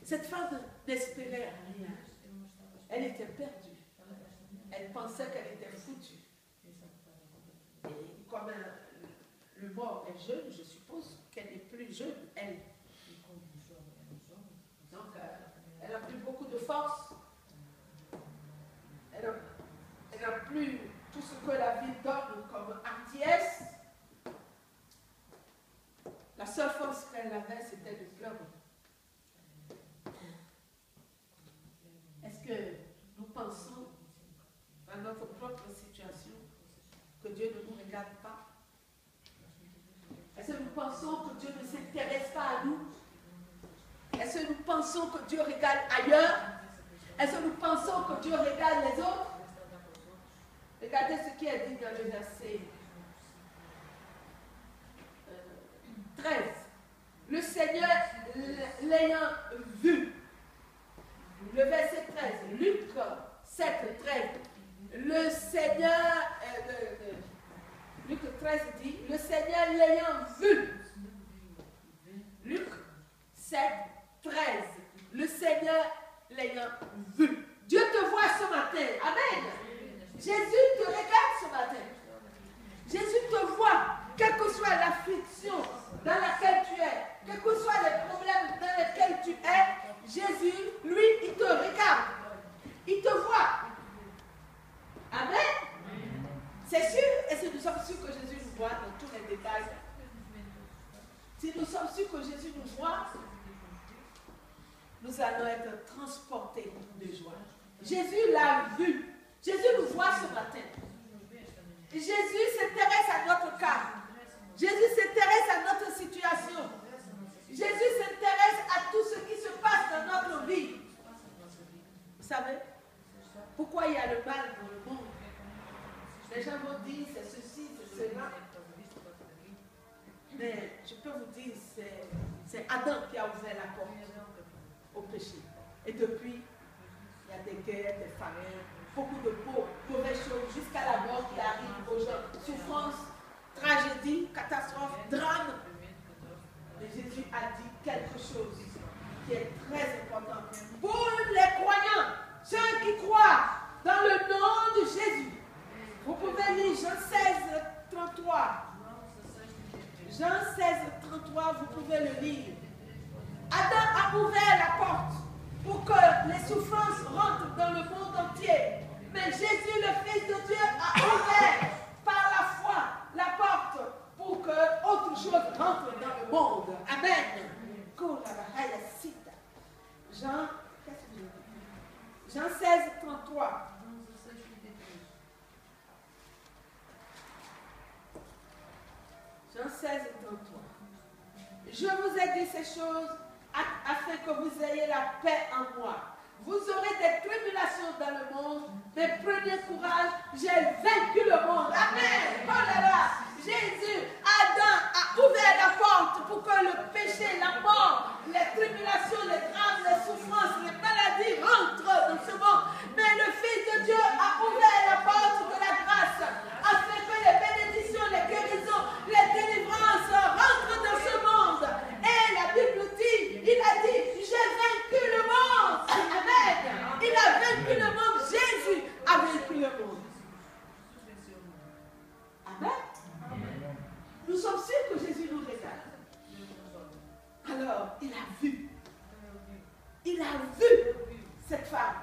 Cette femme n'espérait rien. Elle était perdue. Elle pensait qu'elle était foutue. Et comme le mort est jeune, je suppose qu'elle est plus jeune, elle. Donc, elle n'a plus beaucoup de force. Elle n'a plus tout ce que la vie donne comme hardiesse. La seule force qu'elle avait, c'était de pleurer. Est-ce que nous pensons à notre propre situation que Dieu ne nous regarde pas? Est-ce que nous pensons que Dieu ne s'intéresse pas à nous? Est-ce que nous pensons que Dieu regarde ailleurs? Est-ce que nous pensons que Dieu regarde les autres? Regardez ce qui est dit dans le verset 13. Le Seigneur l'ayant vu. Le verset 13. Luc 7, 13. Le Seigneur, Luc 13 dit, le Seigneur l'ayant vu. Luc 7, 13. Le Seigneur l'ayant vu. Dieu te voit ce matin. Amen. Jésus te regarde ce matin. Jésus te voit, quelle que soit l'affliction dans laquelle tu es, quels que soient les problèmes dans lesquels tu es, Jésus, lui, il te regarde. Il te voit. Amen. C'est sûr, et si nous sommes sûrs que Jésus nous voit dans tous les détails, si nous sommes sûrs que Jésus nous voit, nous allons être transportés de joie. Jésus l'a vu. Jésus nous voit ce matin. Jésus s'intéresse à notre cas. Jésus s'intéresse à notre situation. Jésus s'intéresse à tout ce qui se passe dans notre vie. Vous savez, pourquoi il y a le mal dans le monde? Les gens vont dire c'est ceci, c'est cela. Mais je peux vous dire, c'est Adam qui a ouvert la porte au péché. Et depuis, il y a des guerres, des famines, beaucoup de mauvaises choses, jusqu'à la mort qui arrive aux gens. Souffrance, tragédie, catastrophe, drame. Et Jésus a dit quelque chose qui est très important. Pour les croyants, ceux qui croient dans le nom de Jésus, vous pouvez lire Jean 16, 33. Jean 16, 33, vous pouvez le lire. Adam a ouvert la porte pour que les souffrances rentrent dans le monde entier. Mais Jésus, le Fils de Dieu, a ouvert par la foi la porte pour que autre chose rentre dans le monde. Amen. Jean 16, 33. Jean 16, 33. Je vous ai dit ces choses afin que vous ayez la paix en moi. Vous aurez des tribulations dans le monde, mais prenez courage, j'ai vaincu le monde. Amen. Oh là là. Jésus, Adam a ouvert la porte pour que le péché, la mort, les tribulations, les drames, les souffrances, les maladies rentrent dans ce monde. Mais le Fils de Dieu a ouvert la porte de la grâce afin que les bénédictions, les guérisons, les délivrances rentrent dans ce monde. Et la Bible dit, il a dit, j'ai vaincu le monde. Amen. Il a vaincu le monde. Jésus a vaincu le monde. Amen. Nous sommes sûrs que Jésus nous regarde. Alors, il a vu. Il a vu cette femme.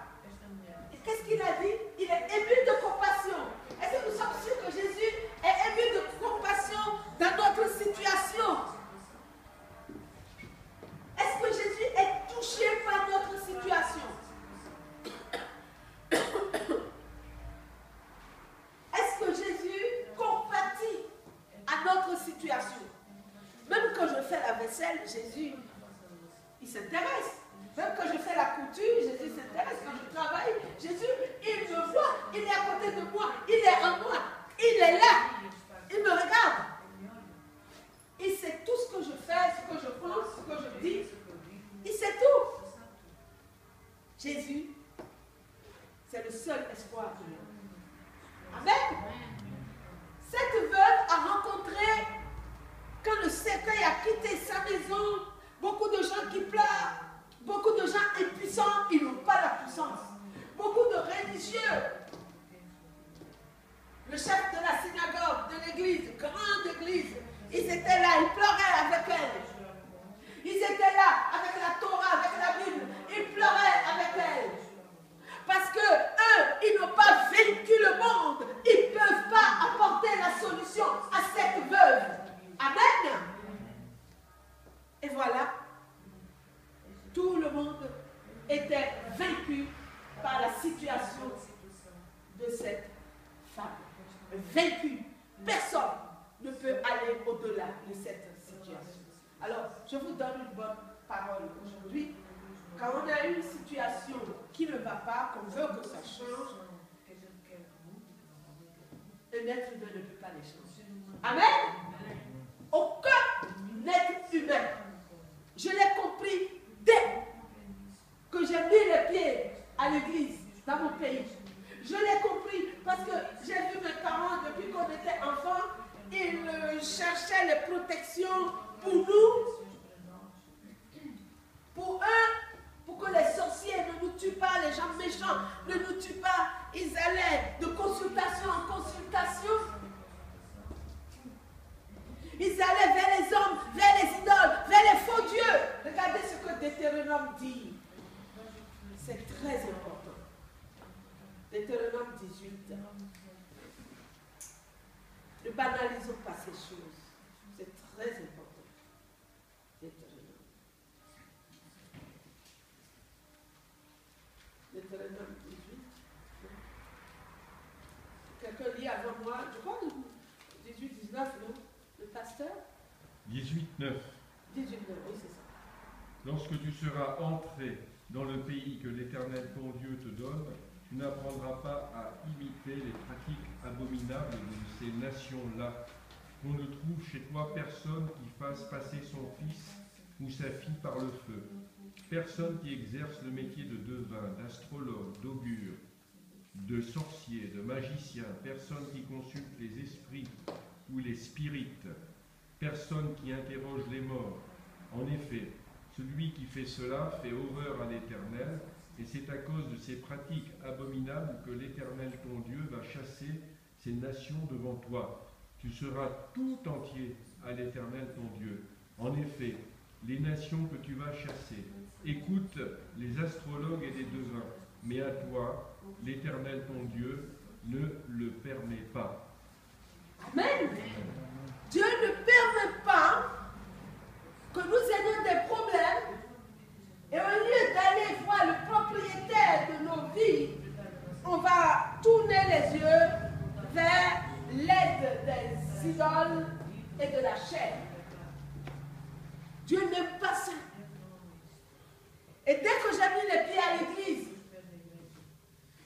Et qu'est-ce qu'il a dit? Il est ému de compassion. Est-ce que nous sommes sûrs que Jésus est ému de compassion dans notre situation? Est-ce que Jésus est touché par notre situation? Est-ce que Jésus compatit à notre situation? Même quand je fais la vaisselle, Jésus, il s'intéresse. Même quand je fais la couture, Jésus s'intéresse. Quand je travaille, Jésus, il me voit. Il est à côté de moi. Il est en moi. Il est là. Il me regarde. Il sait tout ce que je fais, ce que je pense, ce que je dis. Il sait tout. Jésus, c'est le seul espoir de l'homme. Amen. Cette veuve a rencontré, quand le cercueil a quitté sa maison, beaucoup de gens qui pleurent, beaucoup de gens religieux, le chef de la synagogue, de l'église, grande église, ils étaient là, ils pleuraient avec elle. Ils étaient là avec la Torah, avec la Bible, ils pleuraient avec elle. Parce que eux, ils n'ont pas vaincu le monde. Ils ne peuvent pas apporter la solution à cette veuve. Amen. Et voilà, tout le monde était vaincu par la situation de cette femme. Vaincu. Personne ne peut aller au-delà de cette situation. Alors, je vous donne une bonne parole aujourd'hui. Quand on a une situation qui ne va pas, qu'on veut que ça change, un être humain ne peut pas les changer. Amen. Aucun être humain. Je l'ai compris dès que j'ai mis les pieds à l'église dans mon pays. Je l'ai compris parce que j'ai vu mes parents depuis qu'on était enfants, ils cherchaient les protections pour nous, pour eux, pour que les sorciers ne nous tuent pas, les gens méchants ne nous tuent pas. Ils allaient de consultation en consultation. Ils allaient vers les hommes, vers les idoles, vers les faux dieux. Regardez ce que Deutéronome dit. C'est très important. Deutéronome 18. Ne banalisons pas ces choses. C'est très important. Deutéronome. Deutéronome 18. Quelqu'un lit avant moi, je crois, 18, 19, non? Le pasteur 18, 9. 18, 9, oui, c'est ça. Lorsque tu seras entré dans le pays que l'Éternel ton Dieu te donne, tu n'apprendras pas à imiter les pratiques abominables de ces nations-là. Qu'on ne trouve chez toi personne qui fasse passer son fils ou sa fille par le feu. Personne qui exerce le métier de devin, d'astrologue, d'augure, de sorcier, de magicien. Personne qui consulte les esprits ou les spirites. Personne qui interroge les morts. En effet, celui qui fait cela fait horreur à l'Éternel, et c'est à cause de ces pratiques abominables que l'Éternel ton Dieu va chasser ces nations devant toi. Tu seras tout entier à l'Éternel ton Dieu. En effet, les nations que tu vas chasser écoutent les astrologues et les devins, mais à toi, l'Éternel ton Dieu ne le permet pas. Amen. Dieu ne permet pas que nous ayons des problèmes et au lieu d'aller voir le propriétaire de nos vies, on va tourner les yeux vers l'aide des idoles et de la chair. Dieu n'aime pas ça. Et dès que j'ai mis les pieds à l'église,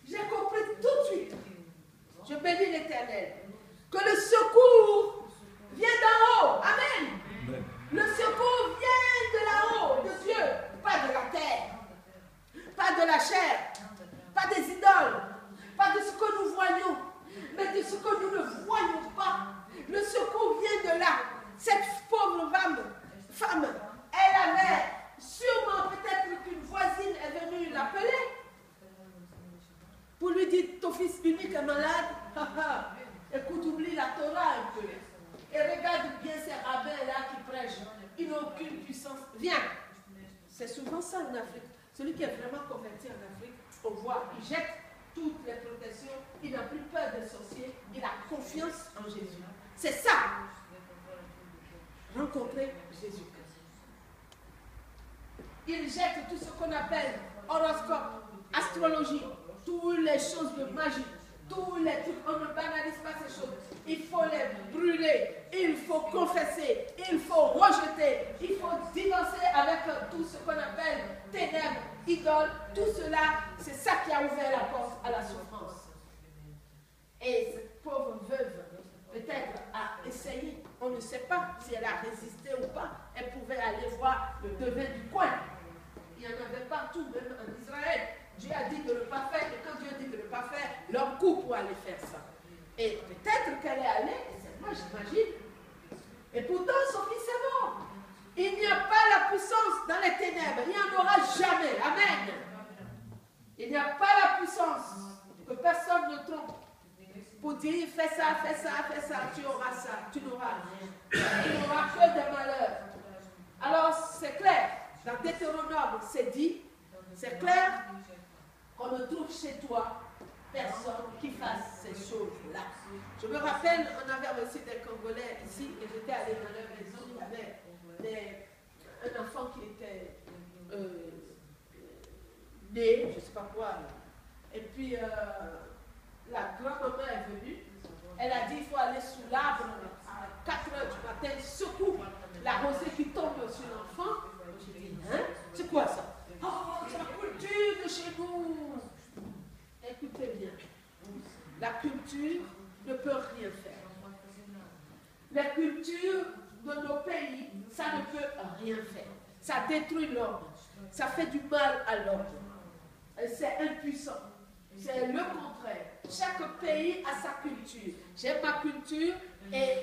j'ai compris tout de suite, je bénis l'Éternel, que le secours vient d'en haut. Amen. Amen. Le secours vient de là-haut, de Dieu, pas de la terre, pas de la chair, pas des idoles, pas de ce que nous voyons, mais de ce que nous ne voyons pas. Le secours vient de là. Cette pauvre femme, elle avait sûrement peut-être qu'une voisine est venue l'appeler pour lui dire ton fils unique est malade. Écoute, oublie la Torah un peu. Et regarde bien ces rabbins-là qui prêchent. Ils n'ont aucune puissance. Viens. C'est souvent ça en Afrique. Celui qui est vraiment converti en Afrique, on voit, il jette toutes les protections. Il n'a plus peur des sorciers. Il a confiance en Jésus. C'est ça. Rencontrer Jésus-Christ. Il jette tout ce qu'on appelle horoscope, astrologie, toutes les choses de magie. Tous les trucs, on ne banalise pas ces choses. Il faut les brûler, il faut confesser, il faut rejeter, il faut divorcer avec tout ce qu'on appelle ténèbres, idoles. Tout cela, c'est ça qui a ouvert la porte à la souffrance. Et cette pauvre veuve, peut-être, a essayé. On ne sait pas si elle a résisté ou pas. Elle pouvait aller voir le devin du coin. Il y en avait partout, même en Israël. Dieu a dit de ne pas faire, et quand Dieu dit de ne pas faire, leur coup pour aller faire ça. Et peut-être qu'elle est allée, et c'est moi j'imagine, et pourtant son fils est mort. Il n'y a pas la puissance dans les ténèbres, il n'y en aura jamais. Amen. Il n'y a pas la puissance que personne ne trompe. Pour dire, fais ça, tu auras ça, tu n'auras rien. Tu n'auras que des malheurs. Alors, c'est clair, dans Deutéronome, c'est dit, c'est clair qu'on ne trouve chez toi personne qui fasse ces choses-là. Je me rappelle, on avait reçu des Congolais ici, et j'étais allée dans leur maison, il y avait un enfant qui était né, je ne sais pas quoi. Et puis, la grand-maman est venue. Elle a dit il faut aller sous l'arbre à 4 h du matin, surtout la rosée qui tombe sur l'enfant. J'ai dit, hein? C'est quoi ça? Oh, c'est la culture de chez nous. Écoutez bien, la culture ne peut rien faire. La culture de nos pays, ça ne peut rien faire. Ça détruit l'ordre. Ça fait du mal à l'ordre. C'est impuissant. C'est le contraire. Chaque pays a sa culture. J'ai ma culture et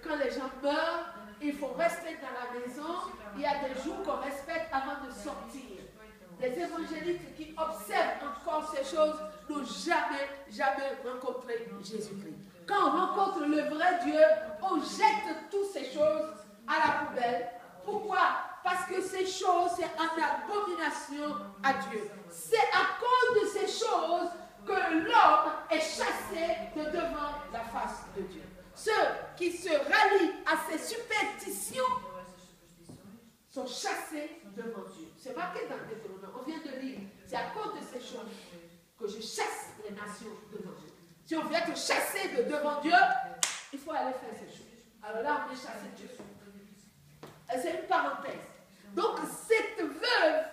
quand les gens meurent, il faut rester dans la maison. Il y a des jours qu'on respecte avant de sortir. Les évangélistes qui observent encore ces choses n'ont jamais rencontré Jésus-Christ. Quand on rencontre le vrai Dieu, on jette toutes ces choses à la poubelle. Pourquoi? Parce que ces choses, c'est en abomination à Dieu. C'est à cause de ces choses que l'homme est chassé de devant la face de Dieu. Ceux qui se rallient à ces superstitions sont chassés devant Dieu. C'est marqué dans Deutéronome, on vient de lire. C'est à cause de ces choses que je chasse les nations devant Dieu. Si on vient te chasser de devant Dieu, il faut aller faire ces choses. Alors là, on est chassé de Dieu. C'est une parenthèse. Donc, cette veuve